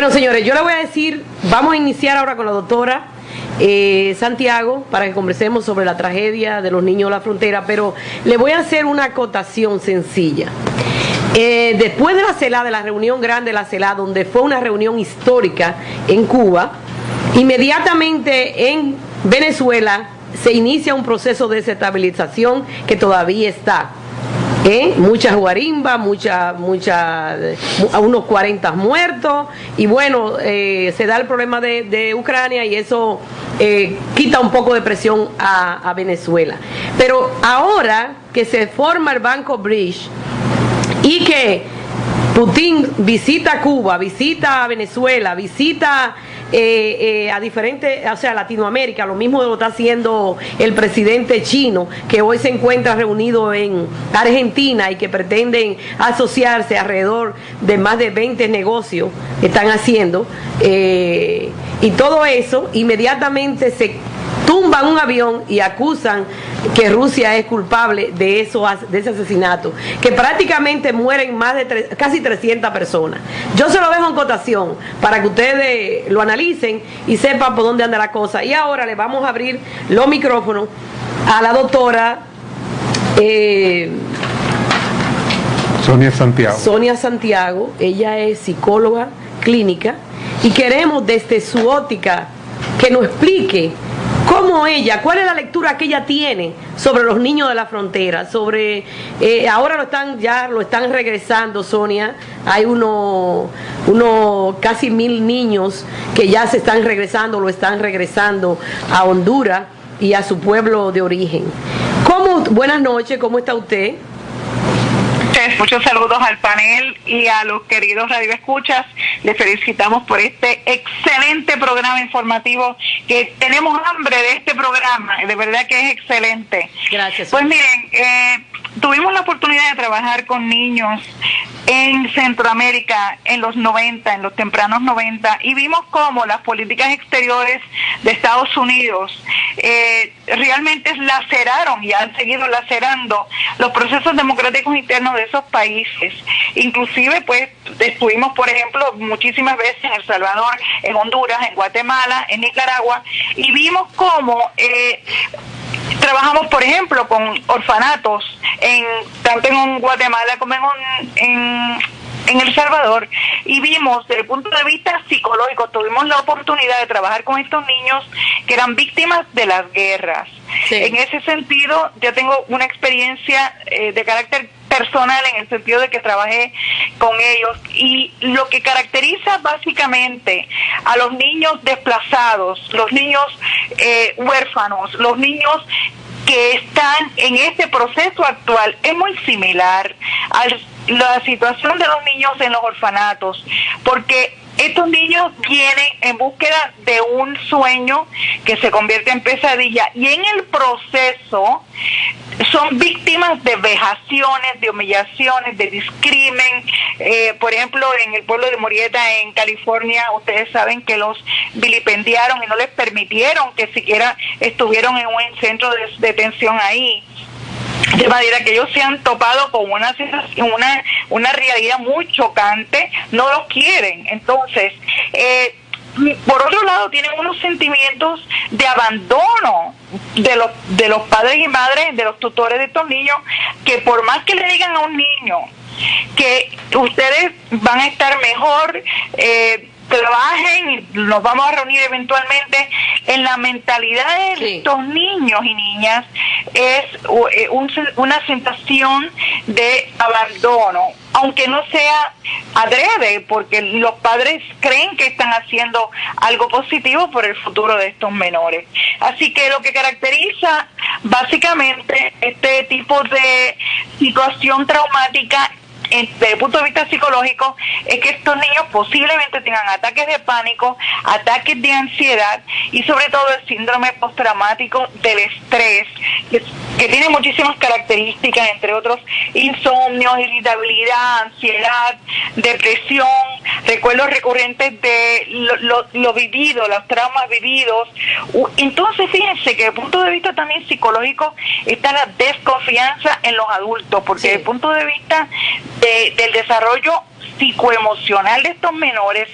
Bueno, señores, yo le voy a decir, vamos a iniciar ahora con la doctora Santiago para que conversemos sobre la tragedia de los niños de la frontera, pero le voy a hacer una acotación sencilla. Después de la CELAC, de la reunión grande de la CELAC, donde fue una reunión histórica en Cuba, inmediatamente en Venezuela se inicia un proceso de desestabilización que todavía está. Muchas guarimbas, unos 40 muertos, y bueno, se da el problema de Ucrania y eso quita un poco de presión a Venezuela. Pero ahora que se forma el Banco Bridge y que Putin visita Cuba, visita Venezuela, visita a diferentes, o sea, Latinoamérica, lo mismo lo está haciendo el presidente chino, que hoy se encuentra reunido en Argentina y que pretenden asociarse alrededor de más de 20 negocios que están haciendo, y todo eso, inmediatamente se tumban un avión y acusan que Rusia es culpable de ese asesinato, que prácticamente mueren casi 300 personas. Yo se lo dejo en cotación para que ustedes lo analicen y sepan por dónde anda la cosa. Y ahora le vamos a abrir los micrófonos a la doctora Sonia Santiago. Ella es psicóloga clínica y queremos desde su óptica que nos explique cuál es la lectura que ella tiene sobre los niños de la frontera, sobre, ahora lo están regresando, Sonia, hay unos casi 1000 niños que ya lo están regresando a Honduras y a su pueblo de origen. Buenas noches, ¿cómo está usted? Muchos saludos al panel y a los queridos radioescuchas. Les felicitamos por este excelente programa informativo, que tenemos hambre de este programa, de verdad que es excelente. Gracias. Pues miren, tuvimos la oportunidad de trabajar con niños en Centroamérica en los 90, en los tempranos 90, y vimos cómo las políticas exteriores de Estados Unidos realmente laceraron y han seguido lacerando los procesos democráticos internos de esos países. Inclusive, pues, estuvimos, por ejemplo, muchísimas veces en El Salvador, en Honduras, en Guatemala, en Nicaragua, y vimos cómo trabajamos, por ejemplo, con orfanatos, tanto en Guatemala como en El Salvador, y vimos desde el punto de vista psicológico, tuvimos la oportunidad de trabajar con estos niños que eran víctimas de las guerras. Sí. En ese sentido, yo tengo una experiencia de carácter personal, en el sentido de que trabajé con ellos, y lo que caracteriza básicamente a los niños desplazados, los niños huérfanos, los niños que están en este proceso actual, es muy similar a la situación de los niños en los orfanatos, porque estos niños vienen en búsqueda de un sueño que se convierte en pesadilla, y en el proceso son víctimas de vejaciones, de humillaciones, de discrimen. Por ejemplo, en el pueblo de Murrieta, en California, ustedes saben que los vilipendiaron y no les permitieron que siquiera estuvieran en un centro de detención ahí. De manera que ellos se han topado con una realidad muy chocante, no los quieren. Entonces, por otro lado, tienen unos sentimientos de abandono de los padres y madres, de los tutores de estos niños, que por más que le digan a un niño que ustedes van a estar mejor, trabajen y nos vamos a reunir eventualmente, en la mentalidad de estos niños y niñas es una sensación de abandono, aunque no sea adrede, porque los padres creen que están haciendo algo positivo por el futuro de estos menores. Así que lo que caracteriza básicamente este tipo de situación traumática desde el punto de vista psicológico es que estos niños posiblemente tengan ataques de pánico, ataques de ansiedad y sobre todo el síndrome postraumático del estrés, que tiene muchísimas características, entre otros insomnio, irritabilidad, ansiedad, depresión, recuerdos recurrentes de lo vivido, los traumas vividos. Entonces fíjense que desde el punto de vista también psicológico está la desconfianza en los adultos, porque desde el punto de vista del desarrollo psicoemocional de estos menores,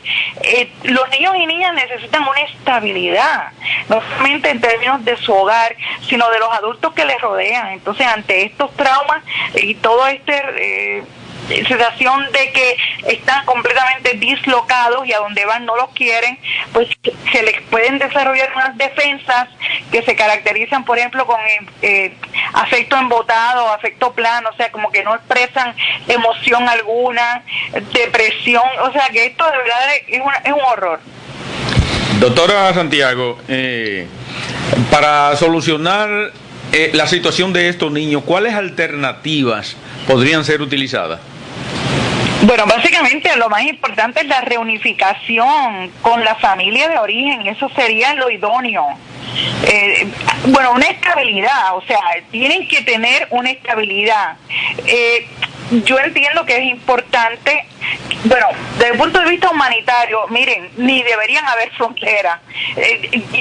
los niños y niñas necesitan una estabilidad, no solamente en términos de su hogar, sino de los adultos que les rodean. Entonces, ante estos traumas y todo sensación de que están completamente dislocados y a donde van no los quieren, pues se les pueden desarrollar unas defensas que se caracterizan, por ejemplo, con afecto embotado, afecto plano, o sea, como que no expresan emoción alguna, depresión, o sea, que esto de verdad es un horror. Doctora Santiago, para solucionar la situación de estos niños, ¿cuáles alternativas podrían ser utilizadas? Bueno, básicamente lo más importante es la reunificación con la familia de origen, eso sería lo idóneo. Bueno, una estabilidad, o sea, tienen que tener una estabilidad. Yo entiendo que es importante, bueno, desde el punto de vista humanitario, miren, ni deberían haber fronteras.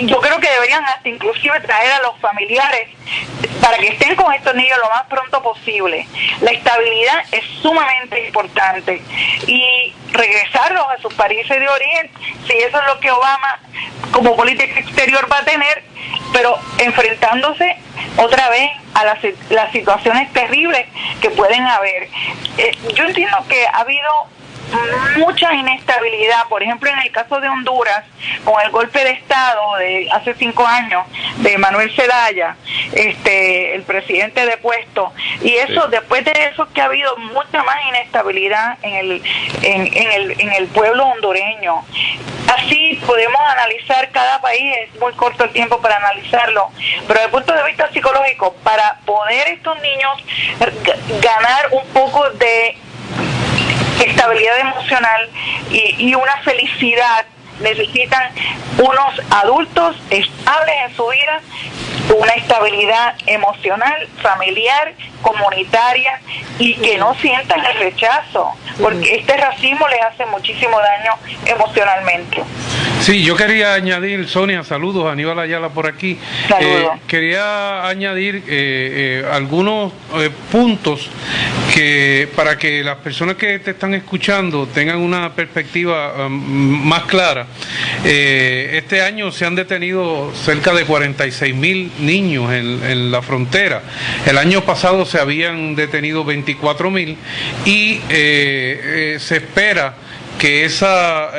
Yo creo que deberían hasta inclusive traer a los familiares para que estén con estos niños lo más pronto posible. La estabilidad es sumamente importante y regresarlos a sus países de origen, si eso es lo que Obama como política exterior va a tener, pero enfrentándose otra vez a las situaciones terribles que pueden haber. Yo entiendo que ha habido mucha inestabilidad, por ejemplo en el caso de Honduras, con el golpe de Estado de hace 5 años de Manuel Zelaya, el presidente depuesto, y eso, sí. Después de eso que ha habido mucha más inestabilidad en el pueblo hondureño. Así podemos analizar cada país, es muy corto el tiempo para analizarlo, pero desde el punto de vista psicológico, para poder estos niños ganar un poco de estabilidad emocional y una felicidad, necesitan unos adultos estables en su vida, una estabilidad emocional, familiar, comunitaria, y que no sientan el rechazo, porque este racismo les hace muchísimo daño emocionalmente. Sí, yo quería añadir, Sonia, saludos, Aníbal Ayala por aquí. Quería añadir algunos puntos que para que las personas que te están escuchando tengan una perspectiva más clara. Este año se han detenido cerca de 46,000 niños en la frontera. El año pasado se habían detenido 24,000 y se espera que esa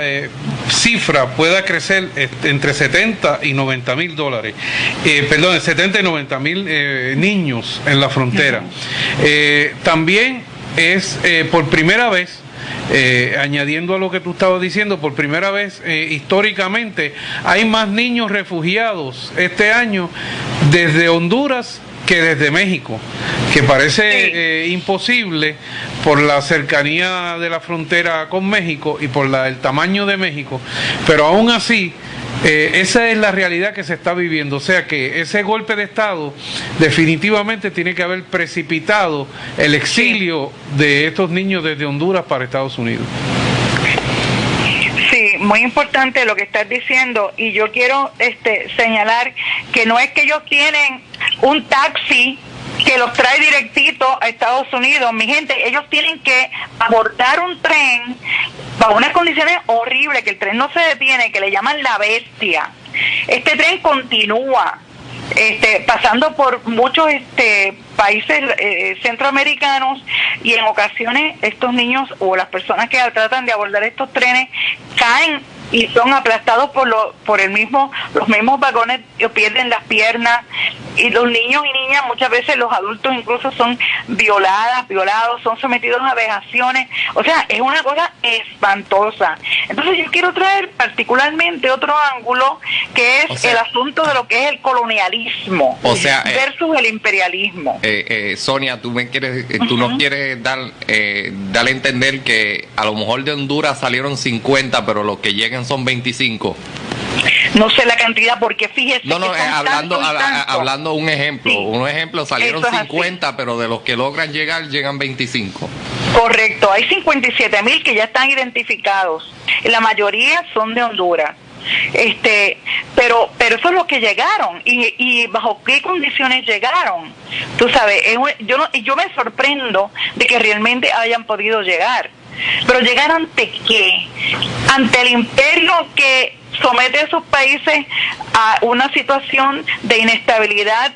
cifra pueda crecer entre 70 y 90 mil dólares. 70 y 90 mil niños en la frontera. También es por primera vez, añadiendo a lo que tú estabas diciendo, por primera vez históricamente hay más niños refugiados este año desde Honduras que desde México, que parece imposible por la cercanía de la frontera con México y por el tamaño de México, pero aún así esa es la realidad que se está viviendo. O sea que ese golpe de Estado definitivamente tiene que haber precipitado el exilio de estos niños desde Honduras para Estados Unidos. Sí, muy importante lo que estás diciendo, y yo quiero señalar que no es que ellos tienen un taxi que los trae directito a Estados Unidos. Mi gente, ellos tienen que abordar un tren bajo unas condiciones horribles, que el tren no se detiene, que le llaman la bestia. Este tren continúa pasando por muchos países centroamericanos, y en ocasiones estos niños o las personas que tratan de abordar estos trenes caen y son aplastados por los mismos vagones, pierden las piernas, y los niños y niñas, muchas veces los adultos incluso son violados, son sometidos a vejaciones. O sea, es una cosa espantosa. Entonces yo quiero traer particularmente otro ángulo, que es el asunto de lo que es el colonialismo, versus el imperialismo. Sonia, tú nos quieres dar a entender que a lo mejor de Honduras salieron 50, pero los que llegan son 25. No sé la cantidad, porque fíjese. Hablando un ejemplo. Sí, un ejemplo, salieron 50, pero de los que logran llegar, llegan 25. Correcto, hay 57,000 que ya están identificados. La mayoría son de Honduras. Pero eso es lo que llegaron, y bajo qué condiciones llegaron. Tú sabes, yo me sorprendo de que realmente hayan podido llegar. Pero llegar ante qué? Ante el imperio que somete a esos países a una situación de inestabilidad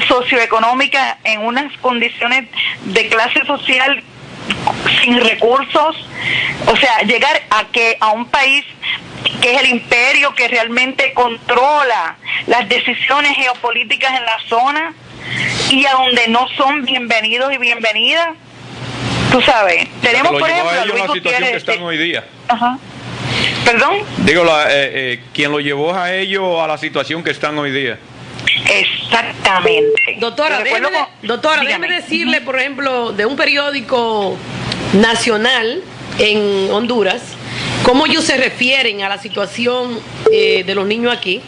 socioeconómica en unas condiciones de clase social sin recursos. O sea, llegar a un país que es el imperio que realmente controla las decisiones geopolíticas en la zona y a donde no son bienvenidos y bienvenidas. Tú sabes, tenemos por ejemplo a Luis Gutiérrez, que están hoy día. Ajá. ¿Perdón? Digo, quien lo llevó a ellos a la situación que están hoy día. Exactamente. Doctora, déjeme decirle, por ejemplo, de un periódico nacional en Honduras, cómo ellos se refieren a la situación de los niños aquí.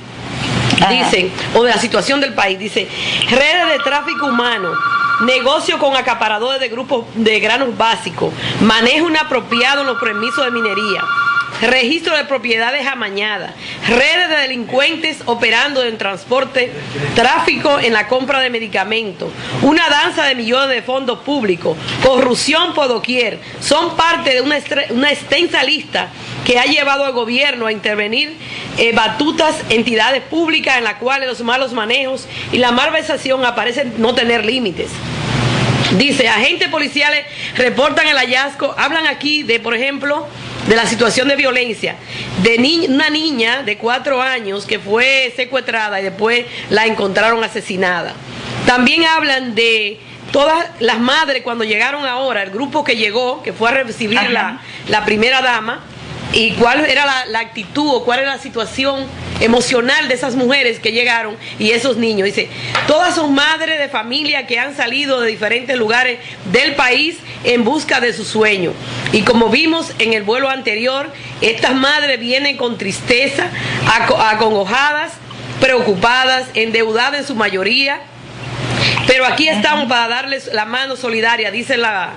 Dicen, o de la situación del país, dice: redes de tráfico humano, negocio con acaparadores de grupos de granos básicos, manejo inapropiado en los permisos de minería, registro de propiedades amañadas, redes de delincuentes operando en transporte, tráfico en la compra de medicamentos, una danza de millones de fondos públicos, corrupción por doquier, son parte de una extensa lista que ha llevado al gobierno a intervenir batutas entidades públicas en las cuales los malos manejos y la malversación aparecen no tener límites. Dice, agentes policiales reportan el hallazgo, hablan aquí de, por ejemplo, de la situación de violencia, de una niña de 4 años que fue secuestrada y después la encontraron asesinada. También hablan de todas las madres cuando llegaron ahora, el grupo que llegó, que fue a recibir la primera dama, y cuál era la actitud o cuál era la situación emocional de esas mujeres que llegaron y esos niños. Dice, todas son madres de familia que han salido de diferentes lugares del país en busca de su sueño. Y como vimos en el vuelo anterior, estas madres vienen con tristeza, acongojadas, preocupadas, endeudadas en su mayoría. Pero aquí estamos para darles la mano solidaria, dice esa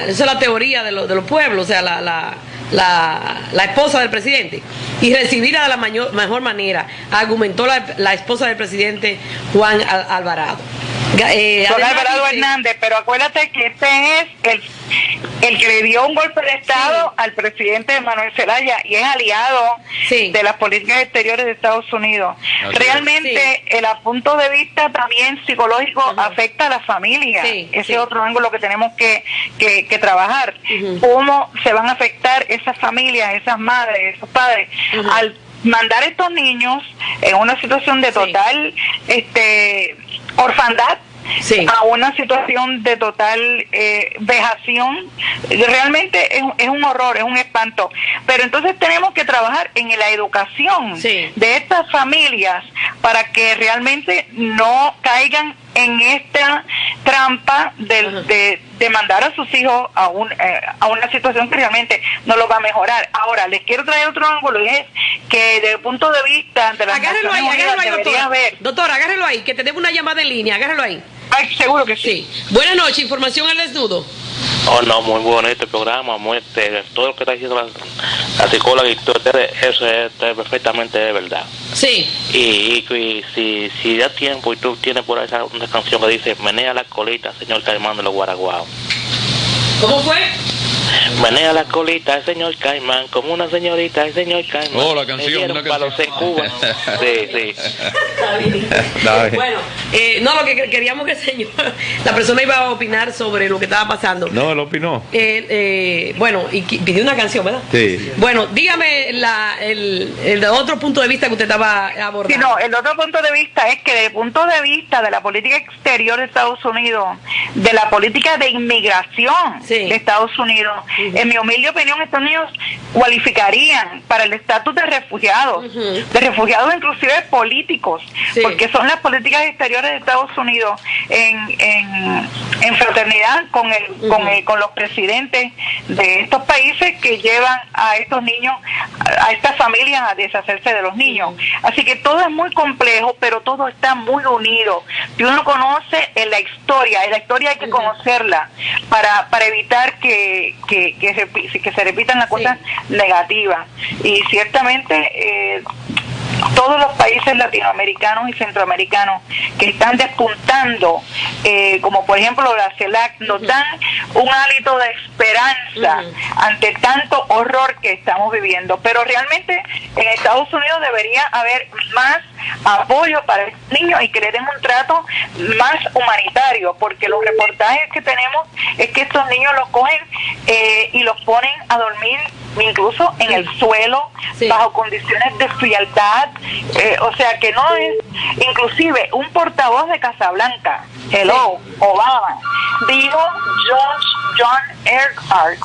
es la teoría de los pueblos, o sea, la esposa del presidente, y recibirla de la mejor manera, argumentó la esposa del presidente Juan Alvarado. Alvarado Hernández, pero acuérdate que este es el que le dio un golpe de Estado al presidente Manuel Zelaya y es aliado de las políticas exteriores de Estados Unidos. Realmente el punto de vista también psicológico afecta a las familias. Ese es otro ángulo que tenemos que trabajar. Cómo se van a afectar esas familias, esas madres, esos padres, al mandar a estos niños en una situación de total orfandad, a una situación de total vejación. Realmente es un horror, es un espanto. Pero entonces tenemos que trabajar en la educación de estas familias para que realmente no caigan en esta trampa de mandar a sus hijos a una situación que realmente no lo va a mejorar. Ahora, les quiero traer otro ángulo, y es que desde el punto de vista de las Naciones Unidas debería haber... Doctora, agárrelo ahí, que tenemos una llamada en línea, agárrelo ahí. Ay, seguro que sí. Buenas noches, información al desnudo. Oh, no, muy bonito el programa, todo lo que está diciendo la psicóloga y todo, eso es perfectamente de verdad. Sí. Y si da tiempo y tú tienes por ahí una canción que dice, menea la colita, señor Caimán de los Guaraguao. ¿Cómo fue? Menea la colita el señor Caimán, como una señorita el señor Caimán. Oh, la canción, una canción. En Cuba. Sí. Bueno, no, lo que queríamos que el señor, la persona iba a opinar sobre lo que estaba pasando. No, él opinó. Bueno, y pidió una canción, ¿verdad? Sí. Bueno, dígame el otro punto de vista que usted estaba abordando. Sí, no, el otro punto de vista es que desde el punto de vista de la política exterior de Estados Unidos, de la política de inmigración de Estados Unidos, en mi humilde opinión, estos niños cualificarían para el estatus de refugiados inclusive políticos, porque son las políticas exteriores de Estados Unidos en fraternidad con los presidentes de estos países que llevan a estos niños, a estas familias, a deshacerse de los niños. Así que todo es muy complejo, pero todo está muy unido. Si uno conoce en la historia hay que conocerla para evitar que se repitan las cosas negativas. Y ciertamente todos los países latinoamericanos y centroamericanos que están despuntando, como por ejemplo la CELAC, nos dan un hálito de esperanza ante tanto horror que estamos viviendo. Pero realmente en Estados Unidos debería haber más apoyo para estos niños y que le den un trato más humanitario, porque los reportajes que tenemos es que estos niños los cogen y los ponen a dormir incluso en el suelo, bajo condiciones de frialdad, o sea que no es, inclusive un portavoz de Casablanca, Obama, dijo, John Earhart,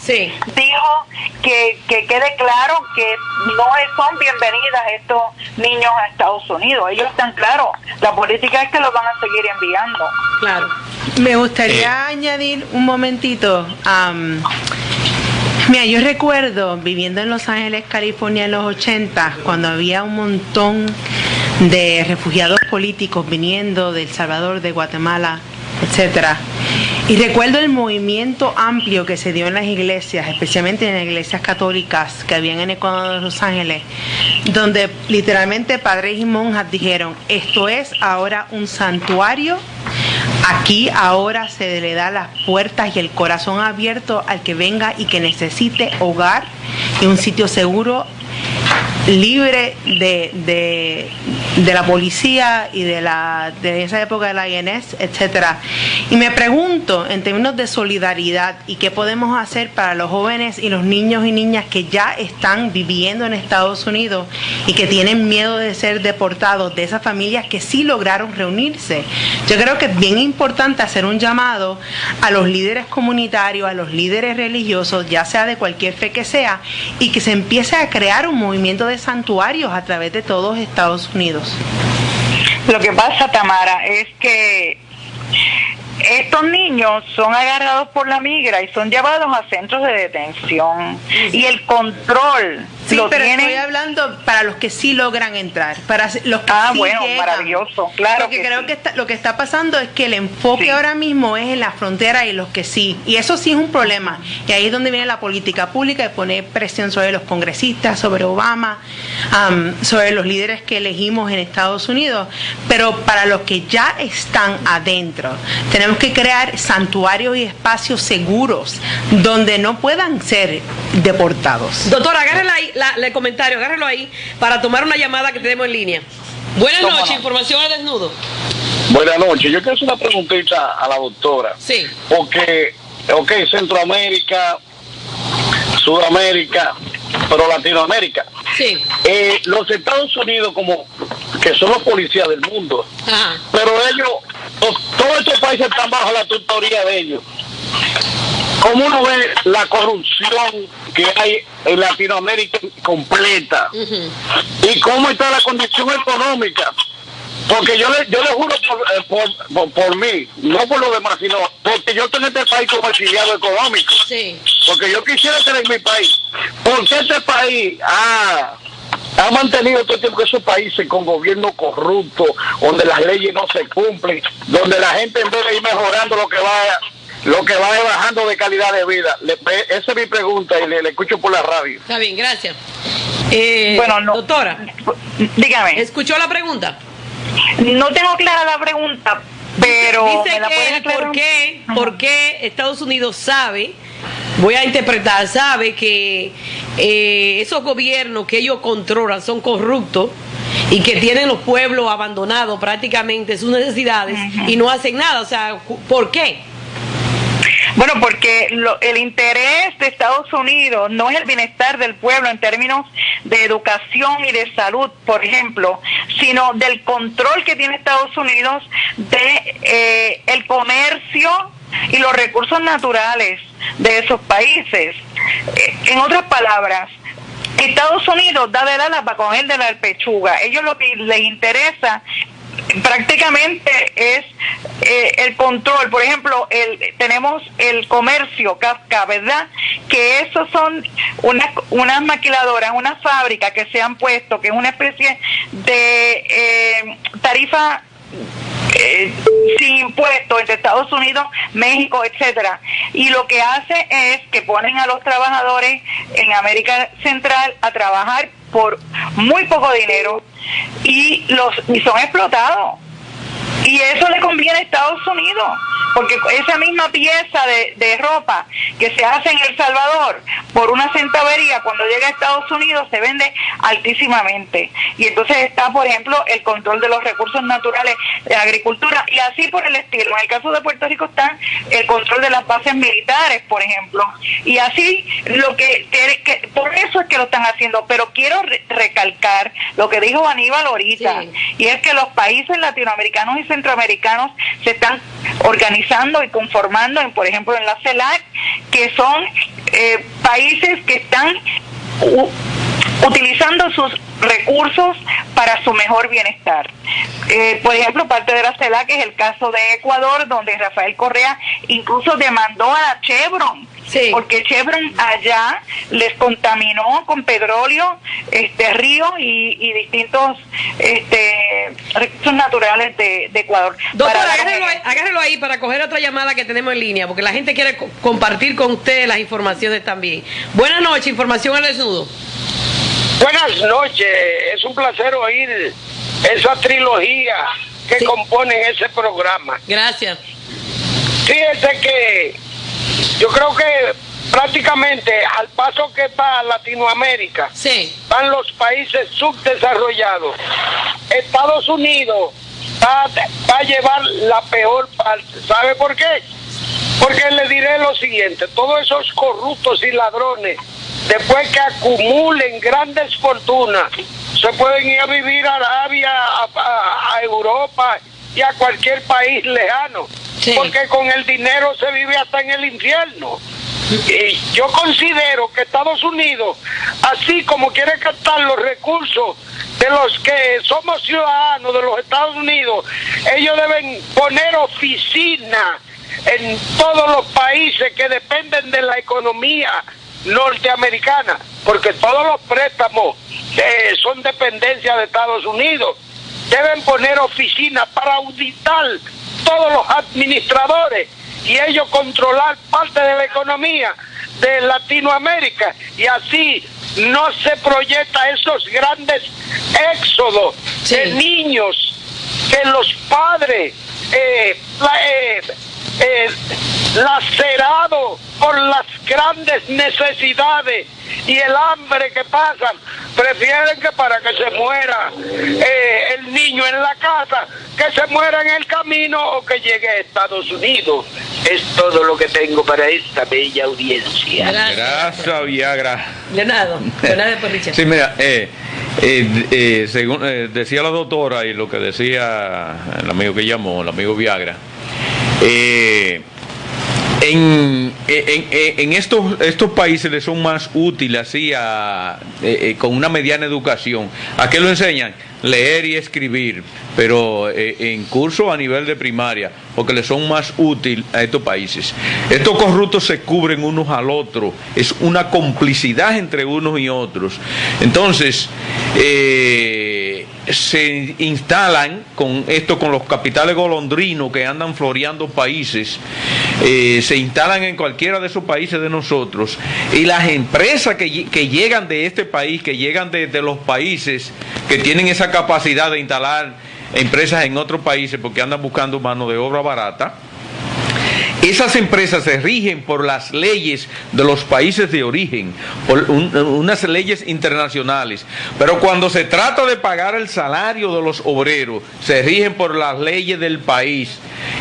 dijo que quede claro que no son bienvenidas estos niños a Estados Unidos. Ellos están claros, la política es que los van a seguir enviando. Claro. Me gustaría añadir un momentito. Mira, yo recuerdo viviendo en Los Ángeles, California en los 80, cuando había un montón de refugiados políticos viniendo de El Salvador, de Guatemala, etcétera. Y recuerdo el movimiento amplio que se dio en las iglesias, especialmente en las iglesias católicas que habían en el condado de Los Ángeles, donde literalmente padres y monjas dijeron, esto es ahora un santuario. Aquí ahora se le da las puertas y el corazón abierto al que venga y que necesite hogar y un sitio seguro, libre de la policía y de esa época de la INS, etcétera. Y me pregunto, en términos de solidaridad y qué podemos hacer para los jóvenes y los niños y niñas que ya están viviendo en Estados Unidos y que tienen miedo de ser deportados, de esas familias que sí lograron reunirse. Yo creo que es bien importante hacer un llamado a los líderes comunitarios, a los líderes religiosos, ya sea de cualquier fe que sea, y que se empiece a crear un movimiento de santuarios a través de todos Estados Unidos. Lo que pasa, Tamara, es que estos niños son agarrados por la migra y son llevados a centros de detención y el control pero tienen... estoy hablando para los que sí logran entrar, para los que sí llegan. Maravilloso, claro. Porque creo que lo que está pasando es que el enfoque ahora mismo es en la frontera y los que sí, y eso sí es un problema, y ahí es donde viene la política pública de poner presión sobre los congresistas, sobre Obama, sobre los líderes que elegimos en Estados Unidos. Pero para los que ya están adentro, tenemos que crear santuarios y espacios seguros donde no puedan ser deportados. Doctora, agárrela ahí, el comentario, agárrelo ahí para tomar una llamada que tenemos en línea. Buenas noches, información al desnudo. Buenas noches, yo quiero hacer una preguntita a la doctora. Sí. Porque, Centroamérica, Sudamérica, pero Latinoamérica. Sí. Los Estados Unidos como que son los policías del mundo. Ajá. Pero ellos, todos estos países están bajo la tutoría de ellos. ¿Cómo uno ve la corrupción que hay en Latinoamérica completa? ¿Y cómo está la condición económica? Porque yo le juro por mí, no por lo demás, sino porque yo tengo este país como exiliado económico. Sí. Porque yo quisiera tener mi país. Porque este país ha mantenido todo el tiempo esos países con gobierno corrupto, donde las leyes no se cumplen, donde la gente en vez de ir mejorando lo que va bajando de calidad de vida. Esa es mi pregunta y le escucho por la radio. Está bien, gracias. Doctora, dígame. ¿Escuchó la pregunta? No tengo clara la pregunta, pero dice que ¿por qué Estados Unidos sabe, voy a interpretar, sabe que esos gobiernos que ellos controlan son corruptos y que tienen los pueblos abandonados prácticamente sus necesidades y no hacen nada? O sea, ¿por qué? Bueno, porque el interés de Estados Unidos no es el bienestar del pueblo en términos de educación y de salud, por ejemplo, sino del control que tiene Estados Unidos de el comercio y los recursos naturales de esos países. En otras palabras, Estados Unidos da de la para coger de la pechuga. Ellos lo que les interesa prácticamente es el control. Por ejemplo, tenemos el comercio Kafka, ¿verdad? Que esos son unas maquiladoras, unas fábricas que se han puesto, que es una especie de tarifa sin impuestos entre Estados Unidos, México, etcétera. Y lo que hace es que ponen a los trabajadores en América Central a trabajar por muy poco dinero y son explotados. Y eso le conviene a Estados Unidos, porque esa misma pieza de ropa que se hace en El Salvador por una centavería, cuando llega a Estados Unidos se vende altísimamente. Y entonces está, por ejemplo, el control de los recursos naturales de la agricultura y así por el estilo. En el caso de Puerto Rico está el control de las bases militares, por ejemplo. Y así, por eso es que lo están haciendo. Pero quiero recalcar lo que dijo Aníbal ahorita, sí. Y es que los países latinoamericanos y centroamericanos se están organizando y conformando, por ejemplo, en la CELAC, que son países que están utilizando sus recursos para su mejor bienestar. Por ejemplo, parte de la CELAC es el caso de Ecuador, donde Rafael Correa incluso demandó a Chevron, sí, porque Chevron allá les contaminó con petróleo ríos y distintos recursos naturales de Ecuador. Doctor, agárrelo ahí para coger otra llamada que tenemos en línea, porque la gente quiere compartir con ustedes las informaciones también. Buenas noches, información al desnudo. Buenas noches, es un placer oír esa trilogía que componen ese programa. Gracias. Fíjese que yo creo que prácticamente al paso que va Latinoamérica, van los países subdesarrollados. Estados Unidos va a llevar la peor parte. ¿Sabe por qué? Porque le diré lo siguiente: todos esos corruptos y ladrones, después que acumulen grandes fortunas, se pueden ir a vivir a Arabia, a Europa y a cualquier país lejano, porque con el dinero se vive hasta en el infierno. Y yo considero que Estados Unidos, así como quiere captar los recursos de los que somos ciudadanos de los Estados Unidos, ellos deben poner oficinas en todos los países que dependen de la economía norteamericana, porque todos los préstamos son dependencia de Estados Unidos. Deben poner oficinas para auditar todos los administradores y ellos controlar parte de la economía de Latinoamérica, y así no se proyecta esos grandes éxodos de niños que los padres lacerados por las grandes necesidades y el hambre que pasan, prefieren que para que se muera el niño en la casa, que se muera en el camino o que llegue a Estados Unidos. Es todo lo que tengo para esta bella audiencia. Gracias, Viagra. Leonardo, por Richard. Sí, mira, según decía la doctora y lo que decía el amigo que llamó, el amigo Viagra, en estos países les son más útiles así con una mediana educación. ¿A qué lo enseñan? Leer y escribir, pero en curso a nivel de primaria, porque les son más útiles a estos países. Estos corruptos se cubren unos al otro, es una complicidad entre unos y otros. Entonces se instalan con los capitales golondrinos que andan floreando países, se instalan en cualquiera de esos países de nosotros, y las empresas que llegan de este país, que llegan de los países que tienen esa capacidad de instalar empresas en otros países porque andan buscando mano de obra barata, esas empresas se rigen por las leyes de los países de origen, por unas leyes internacionales, pero cuando se trata de pagar el salario de los obreros, se rigen por las leyes del país.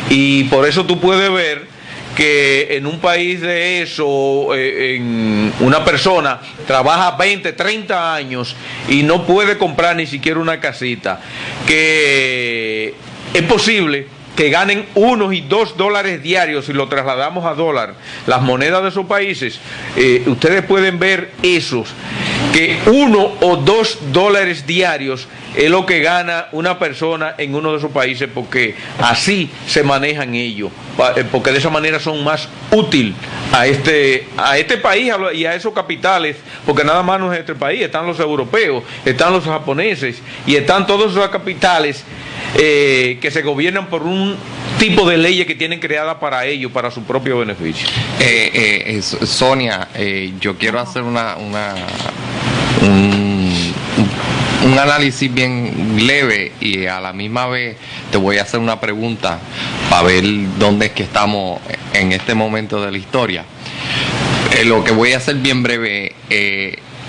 Y por eso tú puedes ver que en un país de eso, una persona trabaja 20, 30 años y no puede comprar ni siquiera una casita, que es posible que ganen $1 y $2 diarios. Si lo trasladamos a dólar, las monedas de esos países, ustedes pueden ver esos, que $1 o $2 diarios es lo que gana una persona en uno de esos países, porque así se manejan ellos, porque de esa manera son más útiles a este país y a esos capitales, porque nada más no es este país, están los europeos, están los japoneses y están todos esos capitales que se gobiernan por un tipo de leyes que tienen creadas para ellos, para su propio beneficio. Sonia, yo quiero hacer un análisis bien leve y a la misma vez te voy a hacer una pregunta para ver dónde es que estamos en este momento de la historia. Lo que voy a hacer bien breve,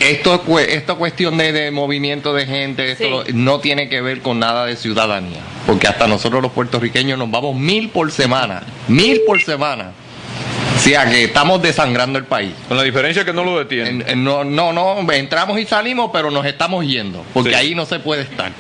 esta cuestión de movimiento de gente, esto no tiene que ver con nada de ciudadanía, porque hasta nosotros los puertorriqueños nos vamos 1000 por semana. O sea que estamos desangrando el país. Con la diferencia que no lo detienen. No, entramos y salimos, pero nos estamos yendo, porque ahí no se puede estar.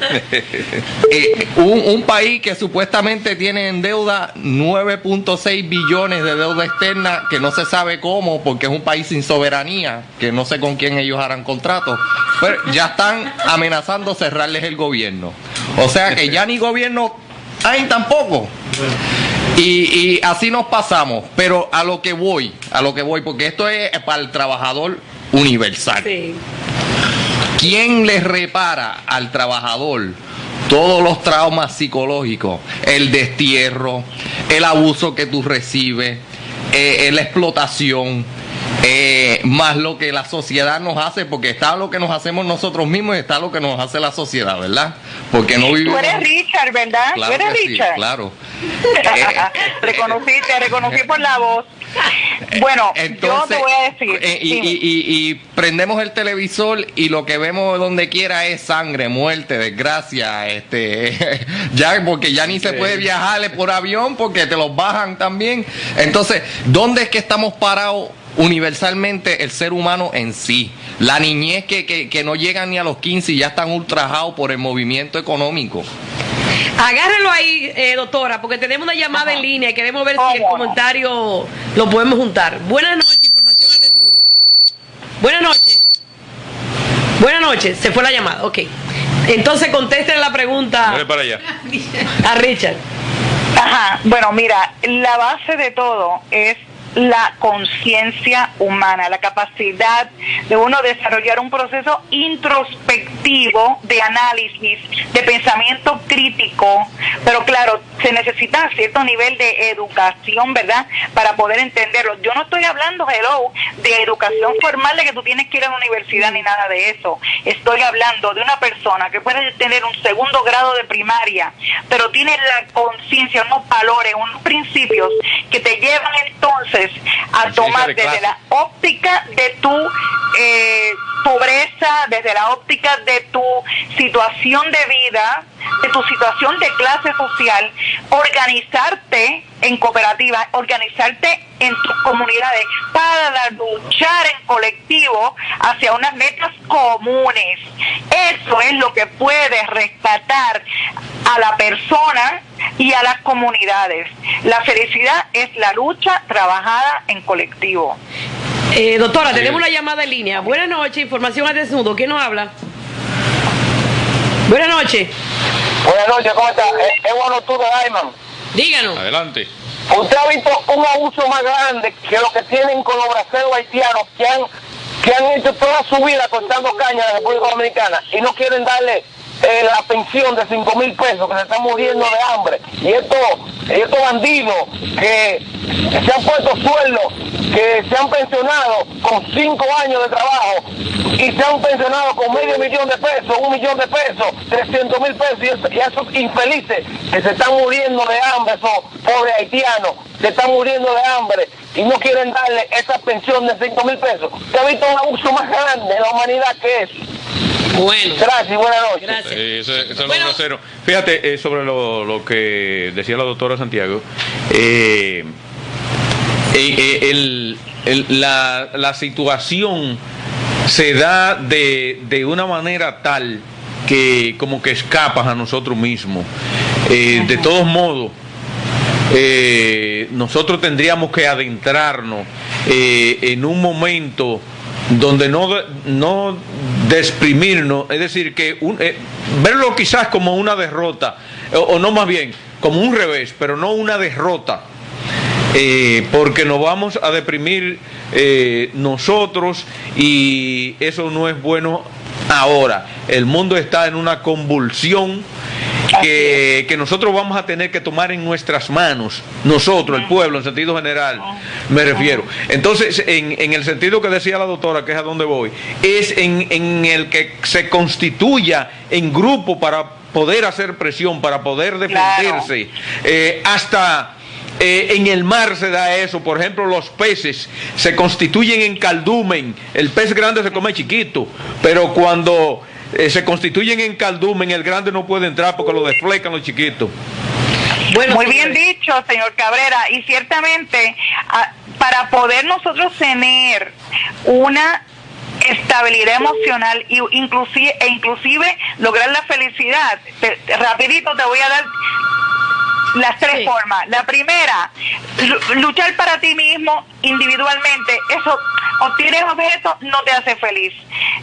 Un país que supuestamente tiene en deuda 9.6 billones de deuda externa, que no se sabe cómo, porque es un país sin soberanía, que no sé con quién ellos harán contratos, pero ya están amenazando cerrarles el gobierno. O sea que ya ni gobierno hay tampoco. Y así nos pasamos, pero a lo que voy, porque esto es para el trabajador universal. Sí. ¿Quién le repara al trabajador todos los traumas psicológicos? El destierro, el abuso que tú recibes, la explotación, más lo que la sociedad nos hace, porque está lo que nos hacemos nosotros mismos y está lo que nos hace la sociedad, ¿verdad? Porque no vivimos... Tú eres Richard, ¿verdad? Claro, tú eres Richard. Sí, claro. Te reconocí por la voz. Bueno, entonces, yo te voy a decir. Y prendemos el televisor y lo que vemos donde quiera es sangre, muerte, desgracia, ya porque ya ni se puede viajar por avión porque te los bajan también. Entonces, ¿dónde es que estamos parados universalmente el ser humano en sí? La niñez que no llegan ni a los 15 y ya están ultrajados por el movimiento económico. Agárrelo ahí, doctora, porque tenemos una llamada en línea y queremos ver si el comentario lo podemos juntar. Buenas noches, información al desnudo. Buenas noches, se fue la llamada, ok. Entonces contesten la pregunta. Dale para allá. A Richard. Ajá, bueno, mira, la base de todo es la conciencia humana, la capacidad de uno desarrollar un proceso introspectivo de análisis, de pensamiento crítico, pero claro, se necesita cierto nivel de educación, ¿verdad?, para poder entenderlo. Yo no estoy hablando, de educación formal, de que tú tienes que ir a la universidad ni nada de eso. Estoy hablando de una persona que puede tener un 2º grado de primaria, pero tiene la conciencia, unos valores, unos principios que te llevan entonces a tomar desde la óptica de tu pobreza, desde la óptica de tu situación de vida, de tu situación de clase social, organizarte en cooperativas, organizarte en tus comunidades para luchar en colectivo hacia unas metas comunes. Eso es lo que puede rescatar a la persona y a las comunidades. La felicidad es la lucha trabajada en colectivo. Doctora, tenemos una llamada en línea. Buenas noches, información al desnudo. ¿Quién nos habla? Buenas noches. Buenas noches, ¿cómo está? Es bueno tú de Diamond. Díganos. Adelante. ¿Usted ha visto un abuso más grande que lo que tienen con los braceros haitianos que han hecho toda su vida cortando caña en la República Dominicana y no quieren darle la pensión de 5,000 pesos, que se están muriendo de hambre? Y estos bandidos que se han puesto sueldos, que se han pensionado con 5 años de trabajo y se han pensionado con $500,000 de pesos, $1,000,000 de pesos, 300,000 pesos, y esos infelices que se están muriendo de hambre, esos pobres haitianos, se están muriendo de hambre y no quieren darle esa pensión de 5,000 pesos. ¿Usted ha visto un abuso más grande de la humanidad que eso? Bueno. Gracias, buenas noches. Gracias. Eso es lo grosero. Fíjate, sobre lo que decía la doctora Santiago, la situación se da de una manera tal que como que escapas a nosotros mismos. De todos modos, nosotros tendríamos que adentrarnos en un momento donde no desprimirnos, es decir, que verlo quizás como una derrota, o no, más bien como un revés, pero no una derrota, porque nos vamos a deprimir nosotros, y eso no es bueno. Ahora el mundo está en una convulsión que nosotros vamos a tener que tomar en nuestras manos, nosotros, el pueblo, en sentido general, me refiero. Entonces, en el sentido que decía la doctora, que es a donde voy, es en el que se constituya en grupo para poder hacer presión, para poder defenderse, hasta... en el mar se da eso. Por ejemplo, los peces se constituyen en cardumen. El pez grande se come chiquito, pero cuando se constituyen en cardumen, el grande no puede entrar porque lo desflecan los chiquitos. Bueno, muy bien dicho, señor Cabrera, y ciertamente para poder nosotros tener una estabilidad emocional e inclusive lograr la felicidad, rapidito te voy a dar las tres formas. La primera, luchar para ti mismo individualmente. Eso, obtienes objetos, no te hace feliz.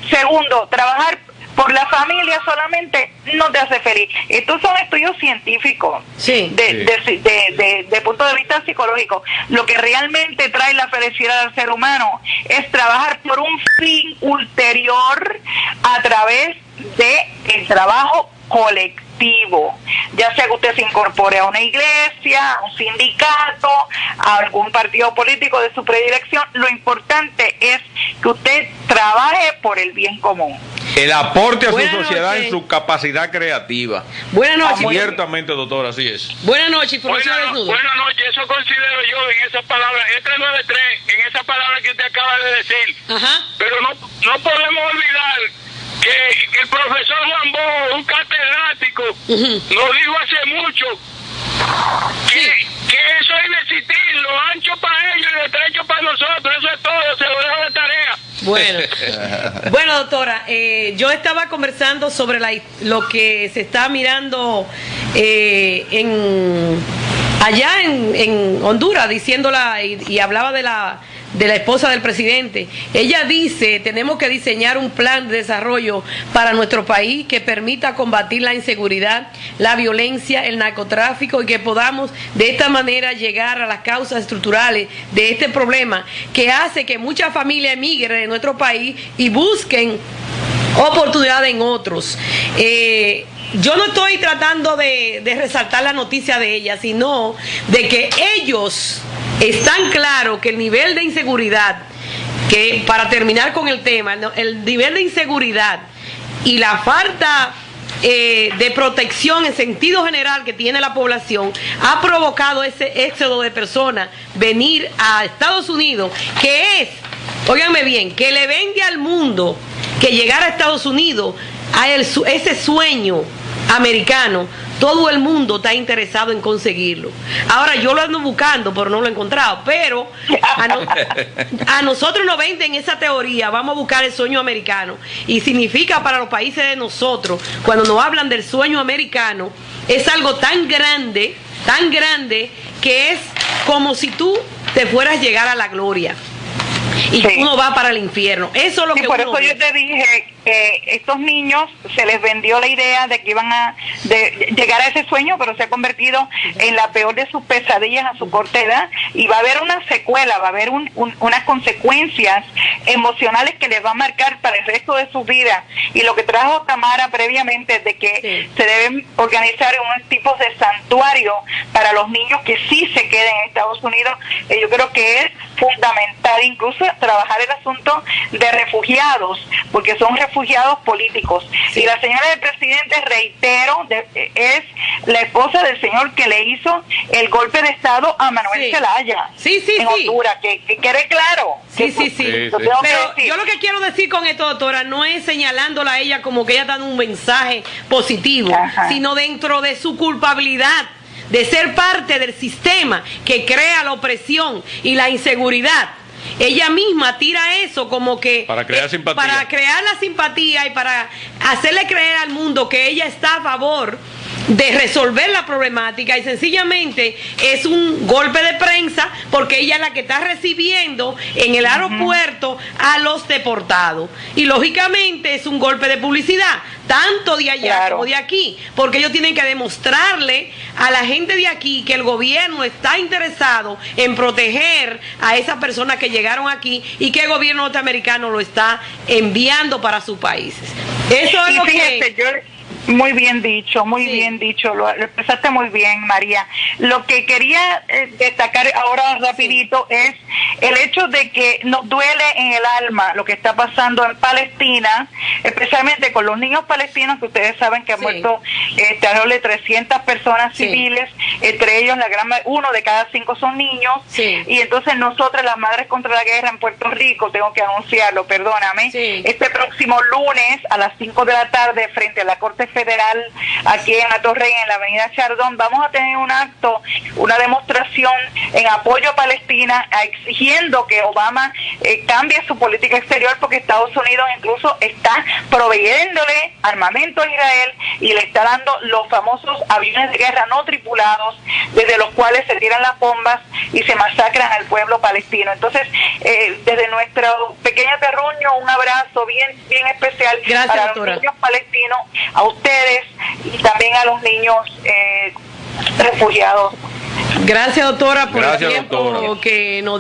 Segundo, trabajar por la familia solamente no te hace feliz. Estos son estudios científicos de punto de vista psicológico. Lo que realmente trae la felicidad al ser humano es trabajar por un fin ulterior a través del trabajo colectivo, ya sea que usted se incorpore a una iglesia, a un sindicato, a algún partido político de su predilección. Lo importante es que usted trabaje por el bien común. El aporte a su sociedad en su capacidad creativa. Buenas noches. Ciertamente, doctor, así es. Buenas noches, profesor Desnudo. Buenas noches, eso considero yo en esa palabra, 393, en esa palabra que usted acaba de decir. Ajá. Pero no podemos olvidar que el profesor Juan Bo, un catedrático, nos dijo hace mucho que eso es existir, lo ancho para ellos y lo estrecho para nosotros. Eso es todo, se lo dejo de tarea. Bueno, doctora, yo estaba conversando sobre lo que se está mirando allá en Honduras, diciéndola y hablaba de la esposa del presidente. Ella dice, tenemos que diseñar un plan de desarrollo para nuestro país que permita combatir la inseguridad, la violencia, el narcotráfico, y que podamos de esta manera llegar a las causas estructurales de este problema que hace que muchas familias emigren de nuestro país y busquen oportunidades en otros. Yo no estoy tratando de resaltar la noticia de ella, sino de que ellos están claros que el nivel de inseguridad, que para terminar con el tema, el nivel de inseguridad y la falta de protección en sentido general que tiene la población ha provocado ese éxodo de personas venir a Estados Unidos, que es, óiganme bien, que le vende al mundo que llegar a Estados Unidos, a ese sueño americano. Todo el mundo está interesado en conseguirlo. Ahora, yo lo ando buscando, pero no lo he encontrado. Pero a nosotros nos venden esa teoría, vamos a buscar el sueño americano. Y significa para los países de nosotros, cuando nos hablan del sueño americano, es algo tan grande, que es como si tú te fueras a llegar a la gloria. Y uno va para el infierno. Eso es lo que por eso yo te dije que estos niños se les vendió la idea de que iban a llegar a ese sueño, pero se ha convertido en la peor de sus pesadillas a su corta edad, y va a haber una secuela, va a haber unas consecuencias emocionales que les va a marcar para el resto de su vida. Y lo que trajo Tamara previamente es de que se deben organizar unos tipos de santuario para los niños que sí se queden en Estados Unidos. Yo creo que es fundamental incluso trabajar el asunto de refugiados, porque son refugiados políticos. Y la señora del presidente, reitero, es la esposa del señor que le hizo el golpe de estado a Manuel Zelaya en Honduras, que quede claro. Pero yo lo que quiero decir con esto, doctora, no es señalándola a ella como que ella dando un mensaje positivo, sino dentro de su culpabilidad de ser parte del sistema que crea la opresión y la inseguridad. Ella misma tira eso como que para crear simpatía, para crear la simpatía y para hacerle creer al mundo que ella está a favor de resolver la problemática, y sencillamente es un golpe de prensa porque ella es la que está recibiendo en el aeropuerto a los deportados, y lógicamente es un golpe de publicidad tanto de allá como de aquí, porque ellos tienen que demostrarle a la gente de aquí que el gobierno está interesado en proteger a esas personas que llegaron aquí y que el gobierno norteamericano lo está enviando para sus países. Eso es lo que Muy bien dicho, muy Sí. bien dicho, lo expresaste muy bien, María. Lo que quería destacar ahora rapidito es el hecho de que nos duele en el alma lo que está pasando en Palestina, especialmente con los niños palestinos, que ustedes saben que han muerto alrededor de 300 personas civiles, entre ellos uno de cada 5 son niños, y entonces nosotras, las Madres contra la Guerra en Puerto Rico, tengo que anunciarlo, perdóname, este próximo lunes a las 5 de la tarde frente a la Corte Federal aquí en Atorrey, en la avenida Chardón, vamos a tener un acto, una demostración en apoyo a Palestina, exigiendo que Obama cambie su política exterior, porque Estados Unidos incluso está proveyéndole armamento a Israel y le está dando los famosos aviones de guerra no tripulados, desde los cuales se tiran las bombas y se masacran al pueblo palestino. Entonces, desde nuestro pequeño terruño, un abrazo bien especial para los niños palestinos, a ustedes y también a los niños refugiados. Gracias, doctora, por Gracias, el tiempo doctora. que nos